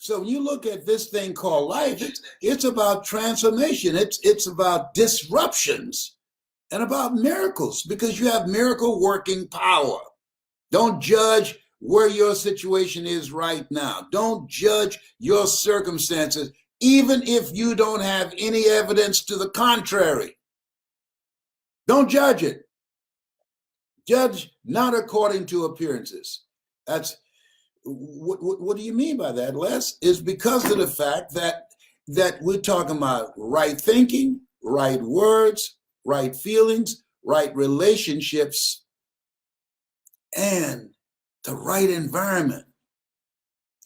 So when you look at this thing called life, it's about transformation. It's about disruptions and about miracles because you have miracle working power. Don't judge where your situation is right now. Don't judge your circumstances, even if you don't have any evidence to the contrary. Don't judge it. Judge not according to appearances. That's what do you mean by that, Les? Is because of the fact that we're talking about right thinking, right words, right feelings, right relationships, and the right environment.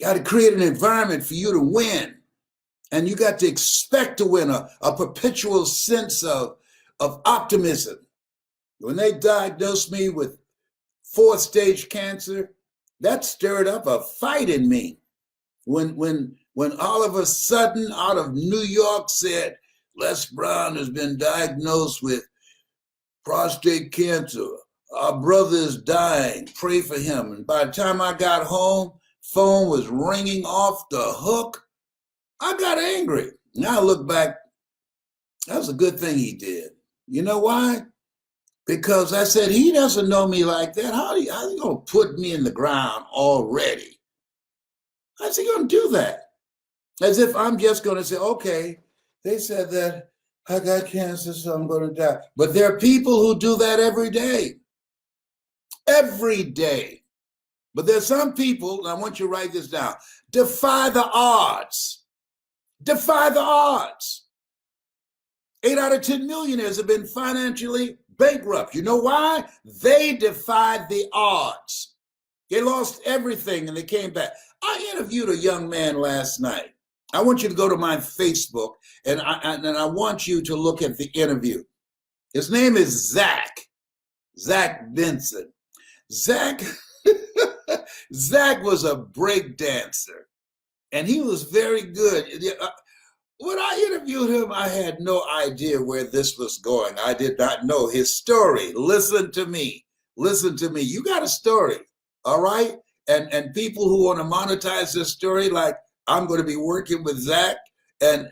You got to create an environment for you to win. And you got to expect to win, a perpetual sense of optimism. When they diagnosed me with fourth stage cancer, that stirred up a fight in me. When all of a sudden out of New York said, Les Brown has been diagnosed with prostate cancer. Our brother is dying. Pray for him. And by the time I got home, phone was ringing off the hook. I got angry. Now I look back, that was a good thing he did. You know why? Because I said, he doesn't know me like that. How you going to put me in the ground already? How's he going to do that? As if I'm just going to say, okay, they said that I got cancer, so I'm going to die. But there are people who do that every day. Every day. But there's some people, and I want you to write this down, defy the odds. Defy the odds. 8 out of 10 millionaires have been financially bankrupt. You know why? They defied the odds. They lost everything and they came back. I interviewed a young man last night. I want you to go to my Facebook and I want you to look at the interview. His name is Zach Benson. Zach was a break dancer and he was very good. When I interviewed him, I had no idea where this was going. I did not know his story. Listen to me. Listen to me. You got a story, all right? And people who want to monetize this story, like I'm going to be working with Zach, and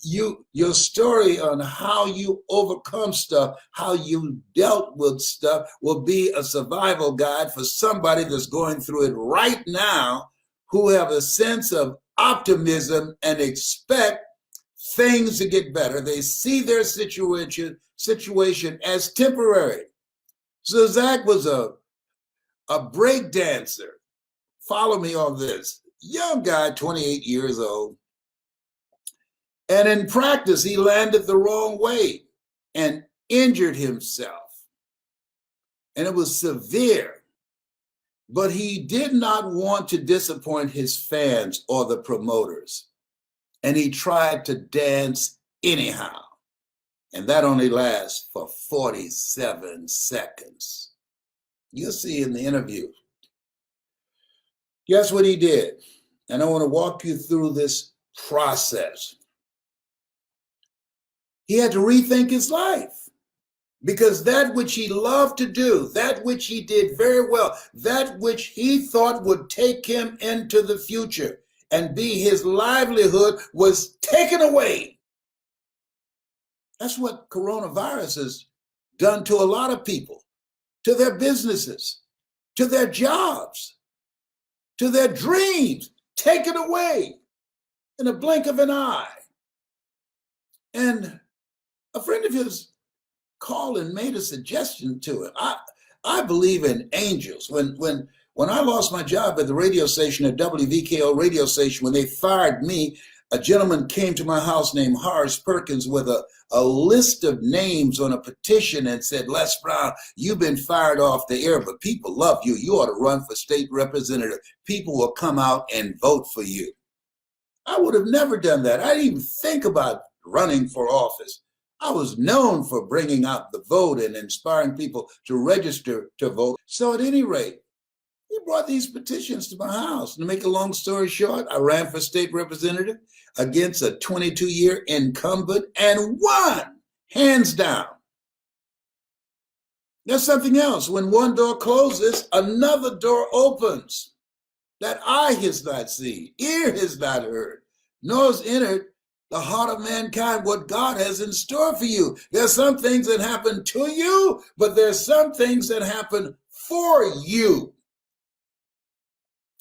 your story on how you overcome stuff, how you dealt with stuff, will be a survival guide for somebody that's going through it right now, who have a sense of optimism and expect things to get better. They see their situation as temporary. So Zach was a break dancer. Follow me on this. Young guy, 28 years old. And in practice, he landed the wrong way and injured himself. And it was severe. But he did not want to disappoint his fans or the promoters. And he tried to dance anyhow. And that only lasts for 47 seconds. You'll see in the interview. Guess what he did? And I want to walk you through this process. He had to rethink his life. Because that which he loved to do, that which he did very well, that which he thought would take him into the future and be his livelihood, was taken away. That's what coronavirus has done to a lot of people, to their businesses, to their jobs, to their dreams, taken away in a blink of an eye. And a friend of his called and made a suggestion to him. I believe in angels. When I lost my job at the radio station, at WVKO radio station, when they fired me, a gentleman came to my house named Horace Perkins with a list of names on a petition and said, Les Brown, you've been fired off the air, but people love you. You ought to run for state representative. People will come out and vote for you. I would have never done that. I didn't even think about running for office. I was known for bringing out the vote and inspiring people to register to vote. So at any rate, he brought these petitions to my house. And to make a long story short, I ran for state representative against a 22-year incumbent and won, hands down. There's something else. When one door closes, another door opens. that eye has not seen, ear has not heard, nor has entered the heart of mankind what God has in store for you. There's some things that happen to you, but there's some things that happen for you.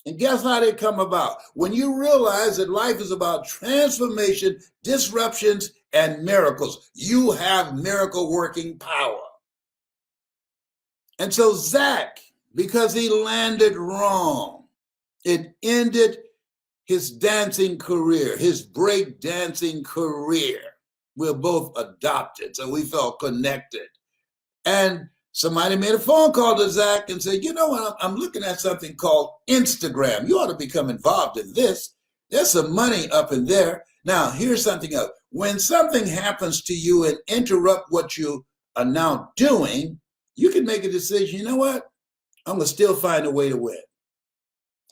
And guess how they come about? When you realize that life is about transformation, disruptions, and miracles, you have miracle working power. And so Zach, because he landed wrong, it ended his dancing career, his break dancing career. We're both adopted, so we felt connected. And somebody made a phone call to Zach and said, you know what, I'm looking at something called Instagram. You ought to become involved in this. There's some money up in there. Now, here's something else. When something happens to you and interrupt what you are now doing, you can make a decision, you know what, I'm going to still find a way to win.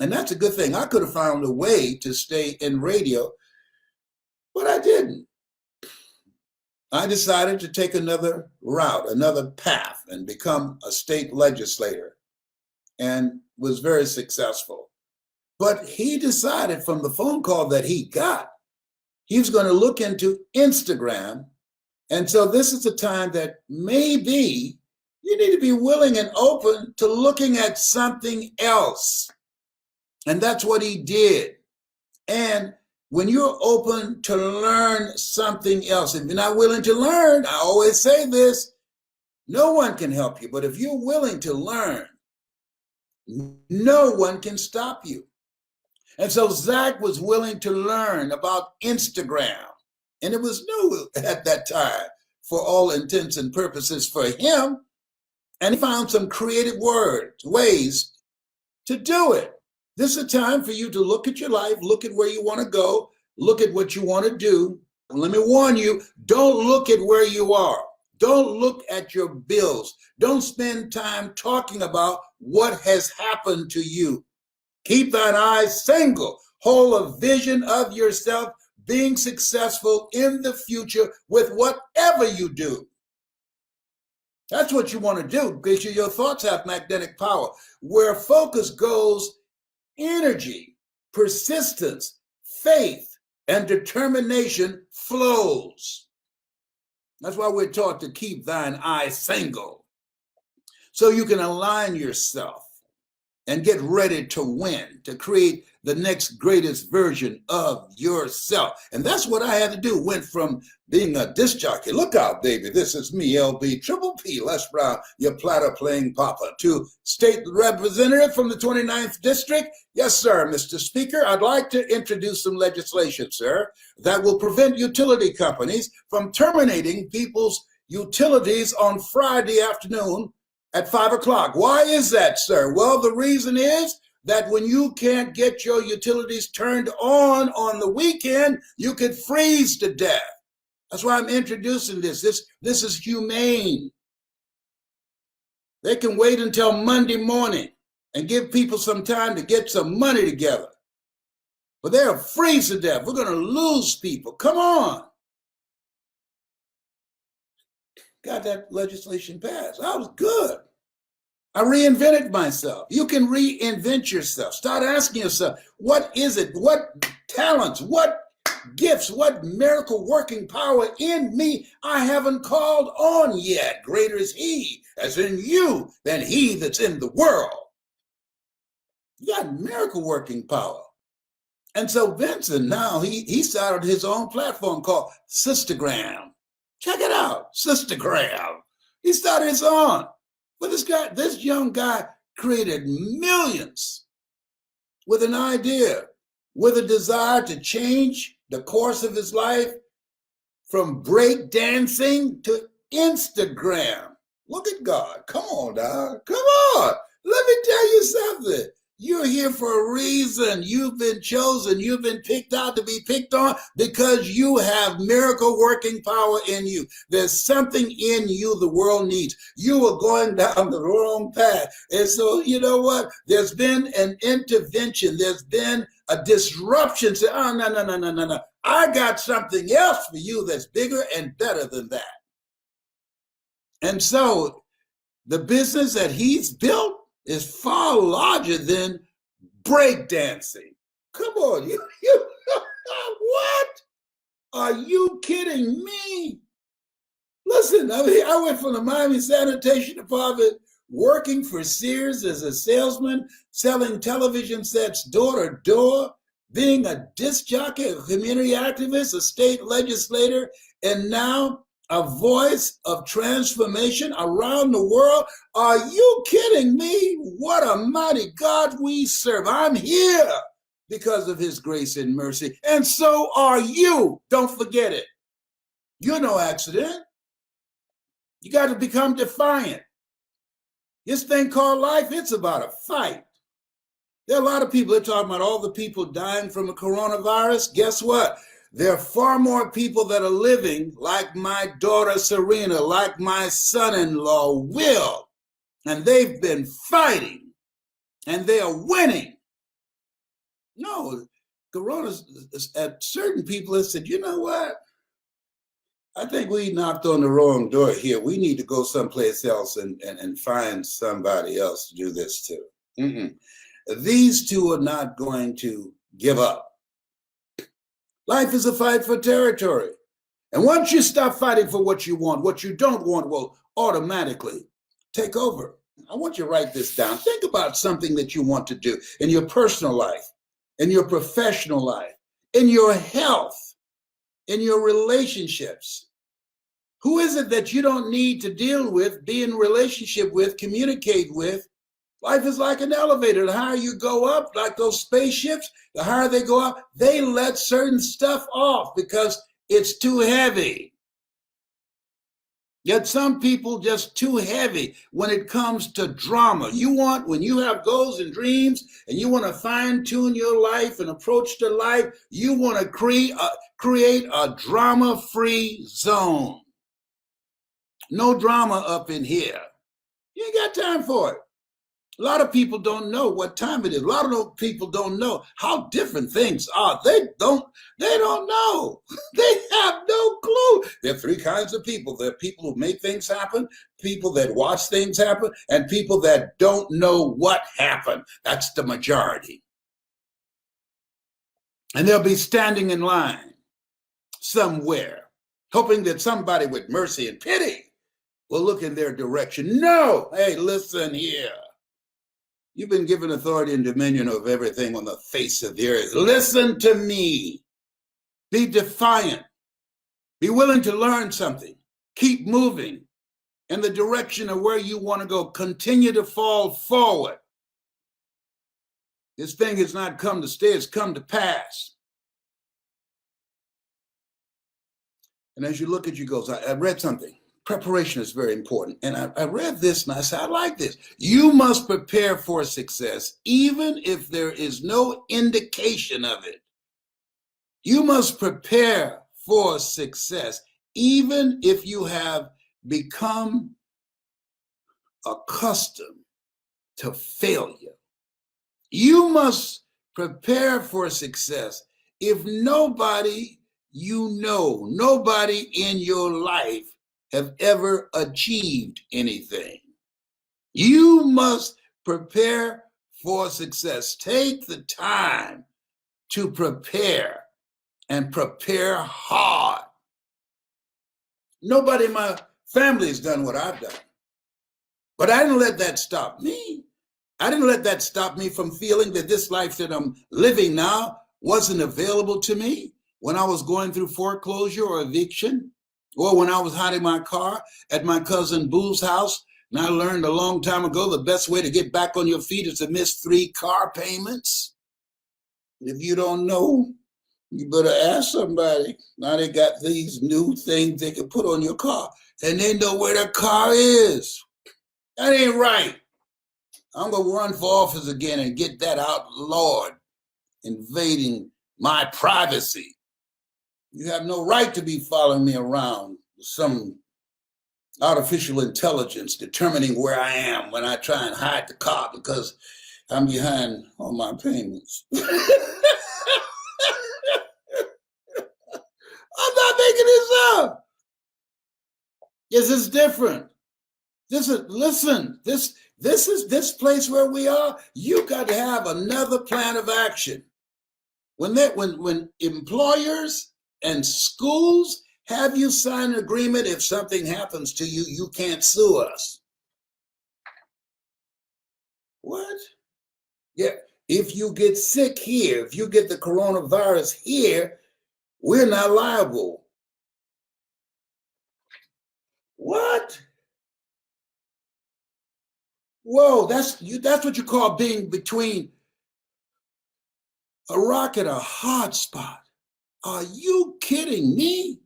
And that's a good thing. I could have found a way to stay in radio, but I didn't. I decided to take another route, another path, and become a state legislator, and was very successful. But he decided from the phone call that he got, he was going to look into Instagram. And so this is a time that maybe you need to be willing and open to looking at something else. And that's what he did. And when you're open to learn something else, if you're not willing to learn, I always say this, no one can help you. But if you're willing to learn, no one can stop you. And so Zach was willing to learn about Instagram. And it was new at that time, for all intents and purposes for him. And he found some creative ways to do it. This is a time for you to look at your life, look at where you want to go, look at what you want to do. And let me warn you, don't look at where you are. Don't look at your bills. Don't spend time talking about what has happened to you. Keep thine eyes single. Hold a vision of yourself being successful in the future with whatever you do. That's what you want to do, because your thoughts have magnetic power. Where focus goes, energy, persistence, faith, and determination flows. That's why we're taught to keep thine eye single, so you can align yourself and get ready to win, to create the next greatest version of yourself. And that's what I had to do. Went from being a disc jockey, look out, baby, this is me, LB, Triple P, Les Brown, your platter playing papa, to state representative from the 29th district. Yes, sir, Mr. Speaker, I'd like to introduce some legislation, sir, that will prevent utility companies from terminating people's utilities on Friday afternoon at 5 o'clock. Why is that, sir? Well, the reason is that when you can't get your utilities turned on the weekend, you could freeze to death. That's why I'm introducing this. This is humane. They can wait until Monday morning and give people some time to get some money together. But they'll freeze to death. We're going to lose people. Come on. Got that legislation passed. I was good. I reinvented myself. You can reinvent yourself. Start asking yourself, what is it? What talents? What gifts? What miracle working power in me I haven't called on yet? Greater is he that's in you than he that's in the world. You got miracle working power. And so Vincent, now he started his own platform called Sistergram. Check it out, Sistergram. He started his own. But this young guy created millions with an idea, with a desire to change the course of his life from break dancing to Instagram. Look at God. Come on, dog. Come on. Let me tell you something. You're here for a reason. You've been chosen. You've been picked out to be picked on because you have miracle working power in you. There's something in you the world needs. You are going down the wrong path. And so, you know what? There's been an intervention. There's been a disruption. Say, oh, no. I got something else for you that's bigger and better than that. And so the business that he's built is far larger than breakdancing. Come on, you what? Are you kidding me? Listen, I went from the Miami Sanitation Department working for Sears as a salesman, selling television sets door to door, being a disc jockey, a community activist, a state legislator, and now a voice of transformation around the world. Are you kidding me? What a mighty God we serve. I'm here because of his grace and mercy. And so are you. Don't forget it. You're no accident. You got to become defiant. This thing called life, it's about a fight. There are a lot of people that are talking about all the people dying from the coronavirus. Guess what? There are far more people that are living like my daughter Serena, like my son-in-law Will, and they've been fighting, and they are winning. No, Corona, at certain people have said, you know what? I think we knocked on the wrong door here. We need to go someplace else and find somebody else to do this too. Mm-mm. These two are not going to give up. Life is a fight for territory. And once you stop fighting for what you want, what you don't want will automatically take over. I want you to write this down. Think about something that you want to do in your personal life, in your professional life, in your health, in your relationships. Who is it that you don't need to deal with, be in relationship with, communicate with? Life is like an elevator. The higher you go up, like those spaceships, the higher they go up, they let certain stuff off because it's too heavy. Yet some people just too heavy when it comes to drama. When you have goals and dreams and you want to fine tune your life and approach to life, you want to create a drama-free zone. No drama up in here. You ain't got time for it. A lot of people don't know what time it is. A lot of people don't know how different things are. They don't know. They have no clue. There are three kinds of people. There are people who make things happen, people that watch things happen, and people that don't know what happened. That's the majority. And they'll be standing in line somewhere, hoping that somebody with mercy and pity will look in their direction. No, hey, listen here. You've been given authority and dominion over everything on the face of the earth. Listen to me. Be defiant. Be willing to learn something. Keep moving in the direction of where you want to go. Continue to fall forward. This thing has not come to stay, it's come to pass. And as you look at your goals, I read something. Preparation is very important. And I read this and I said, I like this. You must prepare for success, even if there is no indication of it. You must prepare for success, even if you have become accustomed to failure. You must prepare for success if nobody nobody in your life have ever achieved anything. You must prepare for success. Take the time to prepare and prepare hard. Nobody in my family has done what I've done. But I didn't let that stop me. I didn't let that stop me from feeling that this life that I'm living now wasn't available to me when I was going through foreclosure or eviction, or when I was hiding my car at my cousin Boo's house. And I learned a long time ago the best way to get back on your feet is to miss 3 car payments. If you don't know, you better ask somebody. Now they got these new things they can put on your car, and they know where the car is. That ain't right. I'm going to run for office again and get that outlawed, invading my privacy. You have no right to be following me around with some artificial intelligence determining where I am when I try and hide the car because I'm behind on my payments. I'm not making this up. This is different. Listen, this is this place where we are. You got to have another plan of action. When employers and schools have you sign an agreement, if something happens to you, you can't sue us. What? Yeah. If you get sick here, if you get the coronavirus here, we're not liable. What? Whoa, that's what you call being between a rock and a hard spot. Are you kidding me?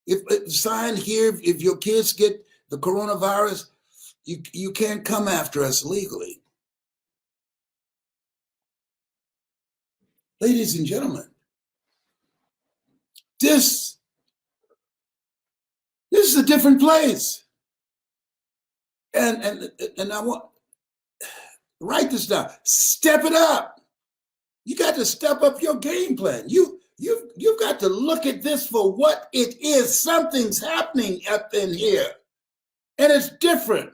If sign here, if your kids get the coronavirus, you can't come after us legally. Ladies and gentlemen, this is a different place. And I want write this down. Step it up. You got to step up your game plan. You've got to look at this for what it is. Something's happening up in here, and it's different.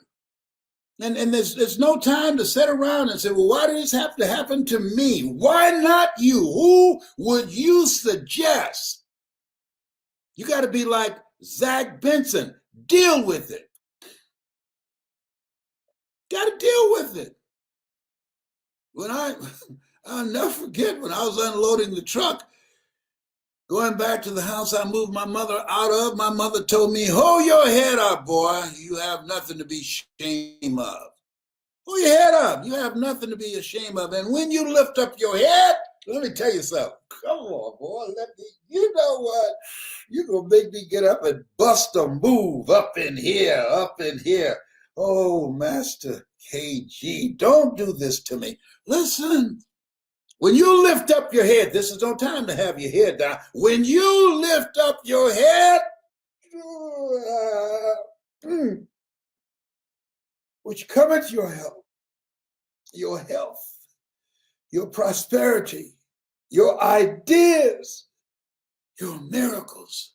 And there's no time to sit around and say, well, why did this have to happen to me? Why not you? Who would you suggest? You got to be like Zach Benson. Deal with it. Got to deal with it. I'll never forget when I was unloading the truck, going back to the house I moved my mother out of, my mother told me, hold your head up, boy. You have nothing to be ashamed of. Hold your head up. You have nothing to be ashamed of. And when you lift up your head, let me tell you something. Come on, boy. You know what? You're going to make me get up and bust a move up in here, up in here. Oh, Master KG, don't do this to me. Listen. When you lift up your head, this is no time to have your head down. When you lift up your head, which covers your health, your prosperity, your ideas, your miracles.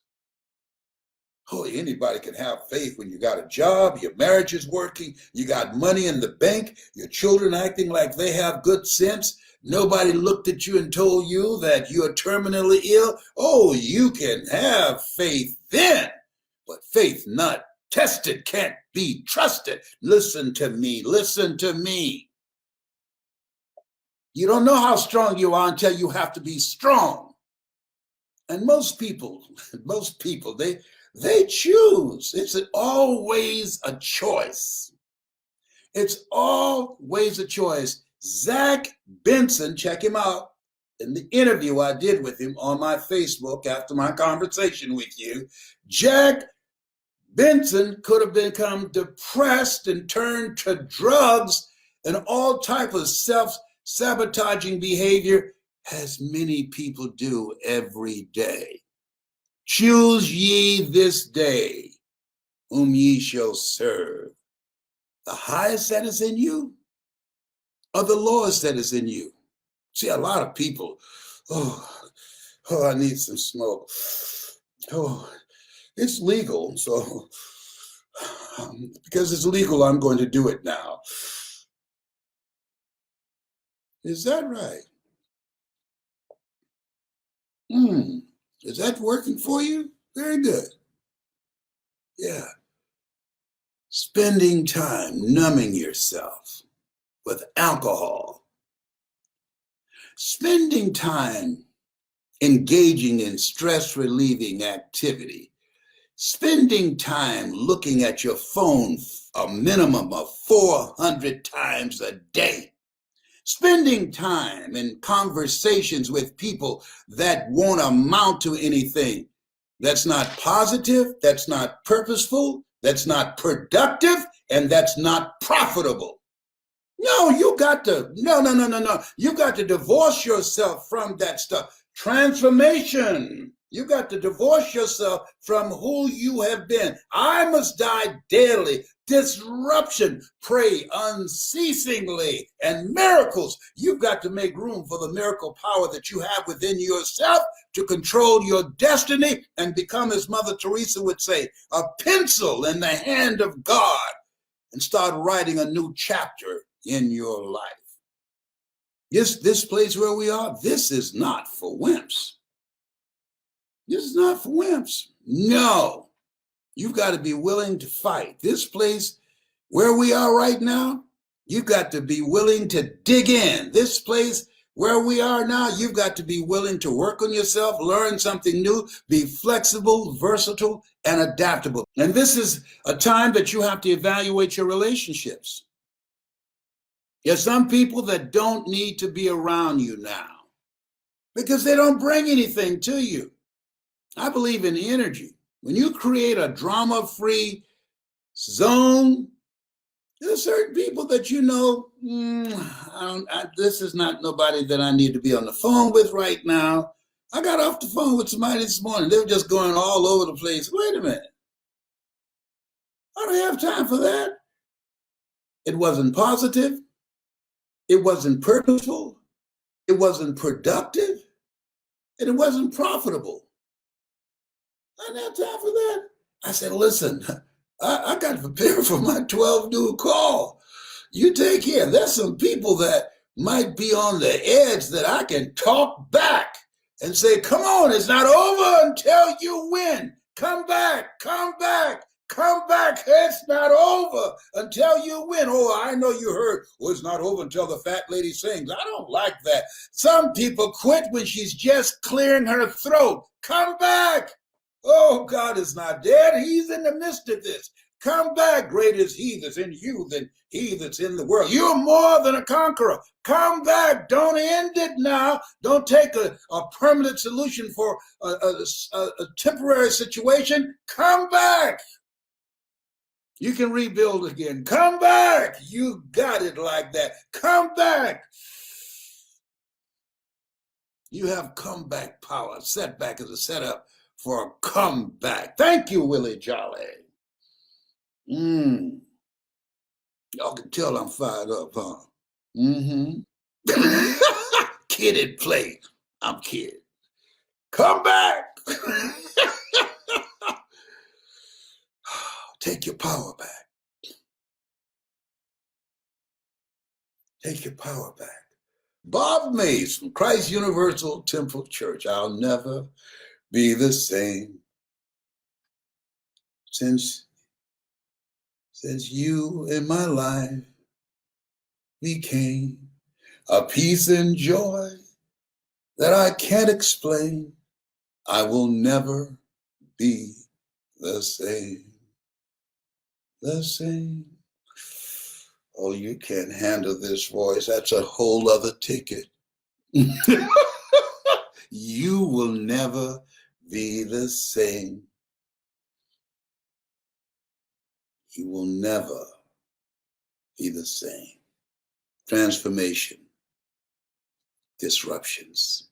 Oh, anybody can have faith when you got a job, your marriage is working, you got money in the bank, your children acting like they have good sense. Nobody looked at you and told you that you're terminally ill. Oh, you can have faith then, but faith not tested can't be trusted. Listen to me. Listen to me. You don't know how strong you are until you have to be strong. And most people, they choose. It's always a choice. It's always a choice. Zach Benson, check him out in the interview I did with him on my Facebook after my conversation with you. Jack Benson could have become depressed and turned to drugs and all type of self-sabotaging behavior, as many people do every day. Choose ye this day whom ye shall serve. The highest that is in you, or the lowest that is in you. See, a lot of people, I need some smoke. Oh, it's legal, so because it's legal, I'm going to do it now. Is that right? Is that working for you? Very good. Yeah. Spending time numbing yourself with alcohol. Spending time engaging in stress-relieving activity. Spending time looking at your phone a minimum of 400 times a day. Spending time in conversations with people that won't amount to anything. That's not positive, that's not purposeful, that's not productive, and that's not profitable. No, you got to, no. You got to divorce yourself from that stuff. Transformation. You got to divorce yourself from who you have been. I must die daily. Disruption. Pray unceasingly. And miracles. You've got to make room for the miracle power that you have within yourself to control your destiny and become, as Mother Teresa would say, a pencil in the hand of God. and start writing a new chapter in your life. This place where we are, this is not for wimps. This is not for wimps. No, you've got to be willing to fight. This place where we are right now, you've got to be willing to dig in. This place where we are now, you've got to be willing to work on yourself, learn something new, be flexible, versatile, and adaptable. And this is a time that you have to evaluate your relationships. There's some people that don't need to be around you now because they don't bring anything to you. I believe in energy. When you create a drama-free zone, there are certain people that you know, this is not nobody that I need to be on the phone with right now. I got off the phone with somebody this morning. They were just going all over the place. Wait a minute. I don't have time for that. It wasn't positive. It wasn't purposeful. It wasn't productive. And it wasn't profitable. I didn't have time for that. I said, listen, I got to prepare for my 12 noon call. You take care. There's some people that might be on the edge that I can talk back and say, come on, it's not over until you win. Come back, come back, come back. It's not over until you win. Oh, I know you heard, well, it's not over until the fat lady sings. I don't like that. Some people quit when she's just clearing her throat. Come back. Oh, God is not dead. He's in the midst of this. Come back. Great is he that's in you than he that's in the world. You're more than a conqueror. Come back. Don't end it now. Don't take a permanent solution for a temporary situation. Come back. You can rebuild again. Come back. You got it like that. Come back. You have comeback power. Setback is a setup for a comeback. Thank you, Willie Jolly. Y'all can tell I'm fired up, huh? Kidded play. I'm kidding. Come back. Take your power back. Take your power back. Bob Mays from Christ Universal Temple Church. I'll never be the same since you in my life became a peace and joy that I can't explain. I will never be the same. The same. Oh, you can't handle this voice. That's a whole other ticket. You will never be the same. You will never be the same. Transformation, disruptions,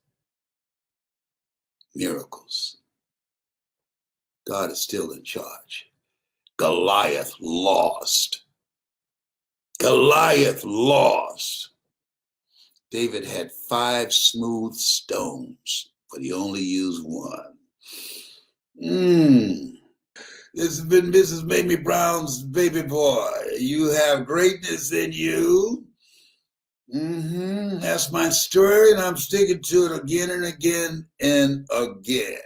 miracles. God is still in charge. Goliath lost. Goliath lost. David had 5 smooth stones, but he only used 1. This has been Mrs. Mamie Brown's baby boy. You have greatness in you. That's my story, and I'm sticking to it again and again and again.